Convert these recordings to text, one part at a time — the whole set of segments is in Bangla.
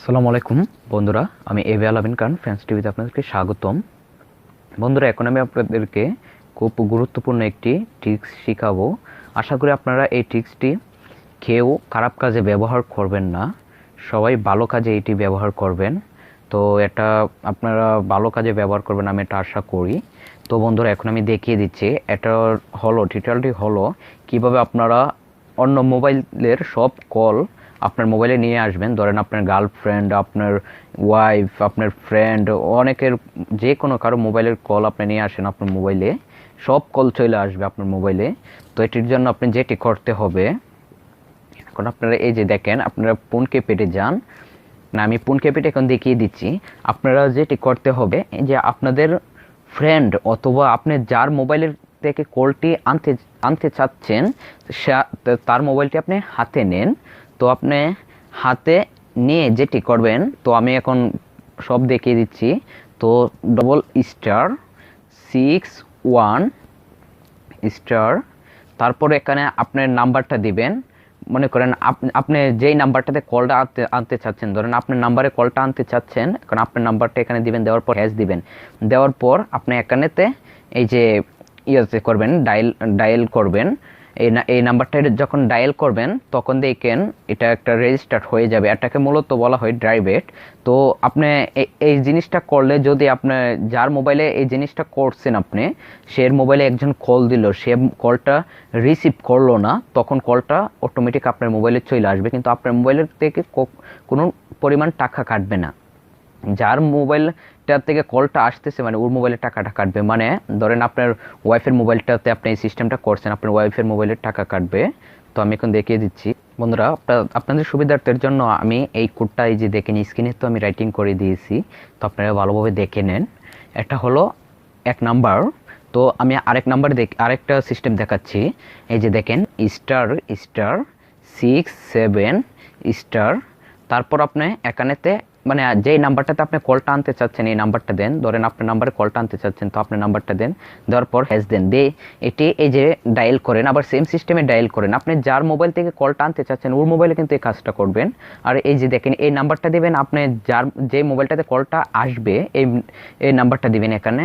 আসসালামু আলাইকুম বন্ধুরা, আমি এভি আলামিন খান ফ্রেন্ডস টিভিতে আপনাদেরকে স্বাগতম। বন্ধুরা, এখন আমি আপনাদেরকে খুব গুরুত্বপূর্ণ একটি ট্রিক্স শেখাবো। আশা করি আপনারা এই ট্রিক্সটি কেউ খারাপ কাজে ব্যবহার করবেন না, সবাই ভালো কাজে এটি ব্যবহার করবেন। তো এটা আপনারা ভালো কাজে ব্যবহার করবেন, আমি এটা আশা করি। তো বন্ধুরা, এখন আমি দেখিয়ে দিচ্ছি। এটা হলো টিউটোরিয়ালটি হলো কিভাবে আপনারা অন্য মোবাইলের সব কল আপনার মোবাইলে নিয়ে আসবেন। ধরেন আপনার গার্লফ্রেন্ড, আপনার ওয়াইফ, আপনার ফ্রেন্ড, অনেকের যে কোনো কারো মোবাইলের কল আপনি নিয়ে আসেন আপনার মোবাইলে, সব কল চলে আসবে আপনার মোবাইলে। তো এটির জন্য আপনি যেটি করতে হবে, এখন আপনারা এই যে দেখেন, আপনারা ফোন কিপ্যাডে যান না, আমি ফোন কিপ্যাডে এখন দেখিয়ে দিচ্ছি। আপনারা যেটি করতে হবে যে আপনাদের ফ্রেন্ড অথবা আপনি যার মোবাইলের থেকে কলটি আনতে চাচ্ছেন তার মোবাইলটি আপনি হাতে নেন। তো আপনি হাতে নিয়ে যেটি করবেন, তো আমি এখন সব দেখিয়ে দিচ্ছি। তো *61* তারপরে এখানে আপনার নাম্বারটা দিবেন। মনে করেন আপনি যেই নাম্বারটাতে কলটা আনতে চাচ্ছেন, ধরেন আপনার নাম্বারে কলটা আনতে চাচ্ছেন, এখন আপনার নাম্বারটা এখানে দিবেন, দেওয়ার পর হ্যাশ দিবেন। দেওয়ার পর আপনি এখানেতে এই যে করবেন, ডায়াল করবেন। এই নাম্বারটা যখন ডায়াল করবেন তখন দেখেন এটা একটা রেজিস্টার্ড হয়ে যাবে। এটাকে মূলত বলা হয় ড্রাইভেট। তো আপনি এই জিনিসটা করলে, যদি আপনি যার মোবাইলে এই জিনিসটা করছেন আপনি, সে মোবাইলে একজন কল দিল, সে কলটা রিসিভ করলো না, তখন কলটা অটোমেটিক আপনার মোবাইলে চলে আসবে, কিন্তু আপনার মোবাইলের থেকে কোনো পরিমাণ টাকা কাটবে না। যার মোবাইলটার থেকে কলটা আসতেছে মানে ওর মোবাইলে টাকাটা কাটবে। মানে ধরেন আপনার ওয়াইফের মোবাইলটাতে আপনি এই সিস্টেমটা করছেন, আপনার ওয়াইফের মোবাইলের টাকা কাটবে। তো আমি এখন দেখিয়ে দিচ্ছি বন্ধুরা, আপনাদের সুবিধার্থের জন্য আমি এই কোডটা এই যে দেখেন স্ক্রিনে তো আমি রাইটিং করে দিয়েছি, তো আপনারা ভালোভাবে দেখে নেন। এটা হলো এক নাম্বার। তো আমি আরেকটা সিস্টেম দেখাচ্ছি। এই যে দেখেন, **67*, তারপর আপনি এখানেতে মানে যেই নাম্বারটাতে আপনি কলটা আনতে চাচ্ছেন এই নাম্বারটা দেন। ধরেন আপনার নাম্বারে কলটা আনতে চাচ্ছেন, তো আপনার নাম্বারটা দেন, দেওয়ার পর হ্যাশ দেন, দিয়ে এটি এই যে ডায়াল করেন, আবার সেম সিস্টেমে ডায়াল করেন। আপনি যার মোবাইল থেকে কলটা আনতে চাচ্ছেন ওর মোবাইলে কিন্তু এই কাজটা করবেন। আর এই যে দেখেন, এই নাম্বারটা দেবেন, আপনি যে মোবাইলটাতে কলটা আসবে এই নাম্বারটা দিবেন এখানে।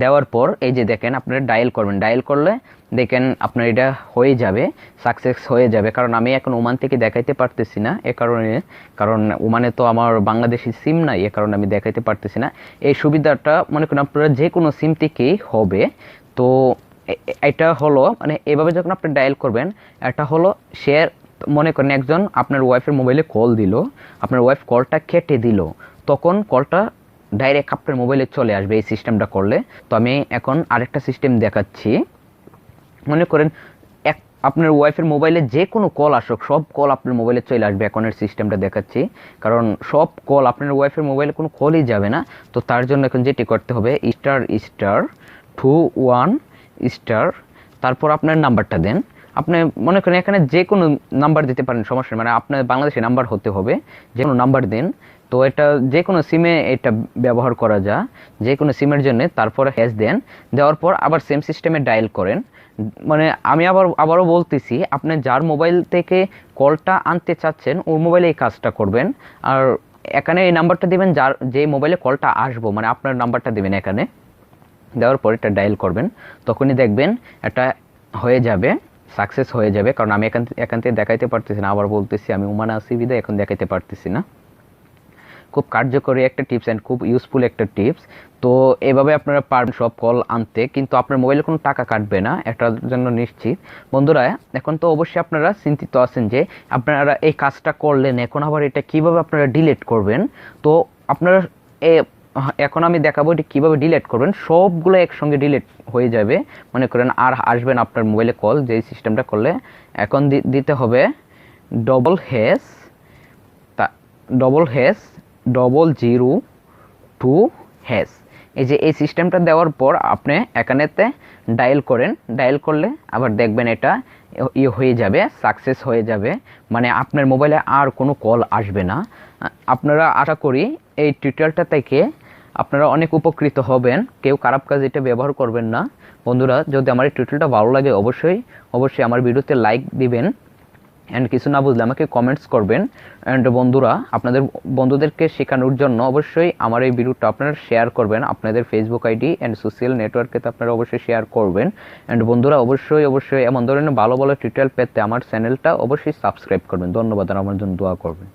দেওয়ার পর এই যে দেখেন আপনারা ডায়াল করবেন, ডায়াল করলে দেখেন আপনার এটা হয়ে যাবে, সাকসেস হয়ে যাবে। কারণ আমি এখন ওমান থেকে দেখাইতে পারতেছি না, কারণ ওমানে তো আমার বাংলাদেশি সিম নাই, এ কারণে আমি দেখাইতে পারতেছি না। এই সুবিধাটা মনে করেন আপনারা যে কোনো সিম থেকেই হবে। তো এটা হলো মানে এভাবে যখন আপনি ডায়াল করবেন, এটা হলো শেয়ার। মনে করেন একজন আপনার ওয়াইফের মোবাইলে কল দিল, আপনার ওয়াইফ কলটা কেটে দিল, তখন কলটা ডাইরেক্ট আপনার মোবাইলে চলে আসবে এই সিস্টেমটা করলে। তো আমি এখন আরেকটা সিস্টেম দেখাচ্ছি। মনে করেন আপনার ওয়াইফের মোবাইলে যে কোনো কল আসুক, সব কল আপনার মোবাইলে চলে আসবে। এখনের সিস্টেমটা দেখাচ্ছি, কারণ সব কল আপনার ওয়াইফের মোবাইলে কোনো কলই যাবে না। তো তার জন্য এখন যেটি করতে হবে, **21*, তারপর আপনার নাম্বারটা দেন। আপনি মনে করেন এখানে যে কোনো নাম্বার দিতে পারেন, সমস্যা মানে আপনার বাংলাদেশি নাম্বার হতে হবে, যে কোনো নাম্বার দিন। তো এটা যে কোনো সিমে এটা ব্যবহার করা যায়, যে কোনো সিমের জন্য। তারপরে হ্যাশ দেন, দেওয়ার পর আবার সেম সিস্টেমে ডায়াল করেন। মানে আমি আবারও বলতেছি, আপনি যার মোবাইল থেকে কলটা আনতে চাচ্ছেন ওর মোবাইলে এই কাজটা করবেন। আর এখানে এই নাম্বারটা দিবেন, যে মোবাইলে কলটা আসবো, মানে আপনার নাম্বারটা দিবেন এখানে। দেওয়ার পর এটা ডায়াল করবেন, তখনই দেখবেন এটা হয়ে যাবে, সাকসেস হয়ে যাবে। কারণ আমি এখান থেকে দেখাইতে পারতেছি না, আবার বলতেছি আমি ওমানে আছি বিধায় এখন দেখাইতে পারতেছি না। খুব কার্যকরী একটা টিপস অ্যান্ড খুব ইউজফুল একটা টিপস। তো এভাবে আপনারা পারবেন সব কল আনতে, কিন্তু আপনার মোবাইলে কোনো টাকা কাটবে না, এটার জন্য নিশ্চিত। বন্ধুরা, এখন তো অবশ্যই আপনারা চিন্তিত আছেন যে আপনারা এই কাজটা করলেন, এখন আবার এটা কিভাবে আপনারা ডিলিট করবেন। তো আপনারা এখন আমি দেখাবো এটি কীভাবে ডিলিট করবেন। সবগুলো একসঙ্গে ডিলিট হয়ে যাবে, মনে করেন আর আসবেন আপনার মোবাইলে কল যেই সিস্টেমটা করলে। এখন দিতে হবে ### #002#। এই যে এই সিস্টেমটা দেওয়ার পর আপনি এখানেতে ডায়াল করেন, ডায়াল করলে আবার দেখবেন এটা হয়ে যাবে, সাকসেস হয়ে যাবে, মানে আপনার মোবাইলে আর কোনো কল আসবে না। আপনারা আশা করি এই টিউটোরিয়ালটা থেকে আপনারা অনেক উপকৃত হবেন, কেউ খারাপ কাজে এটা ব্যবহার করবেন না। বন্ধুরা, যদি আমার এই টিউটোরিয়ালটা ভালো লাগে অবশ্যই আমার ভিডিওতে লাইক দিবেন, অ্যান্ড কিছু না বুঝলে আমাকে কমেন্টস করবেন। অ্যান্ড বন্ধুরা, আপনাদের বন্ধুদেরকে শেখানোর জন্য অবশ্যই আমার এই ভিডিওটা আপনারা শেয়ার করবেন, আপনাদের ফেসবুক আইডি অ্যান্ড সোশ্যাল নেটওয়ার্কে আপনারা অবশ্যই শেয়ার করবেন। অ্যান্ড বন্ধুরা, অবশ্যই এমন ধরনের ভালো ভালো টিউটোরিয়াল পেতে আমার চ্যানেলটা অবশ্যই সাবস্ক্রাইব করবেন। ধন্যবাদ, আর আমার জন্য দোয়া করবেন।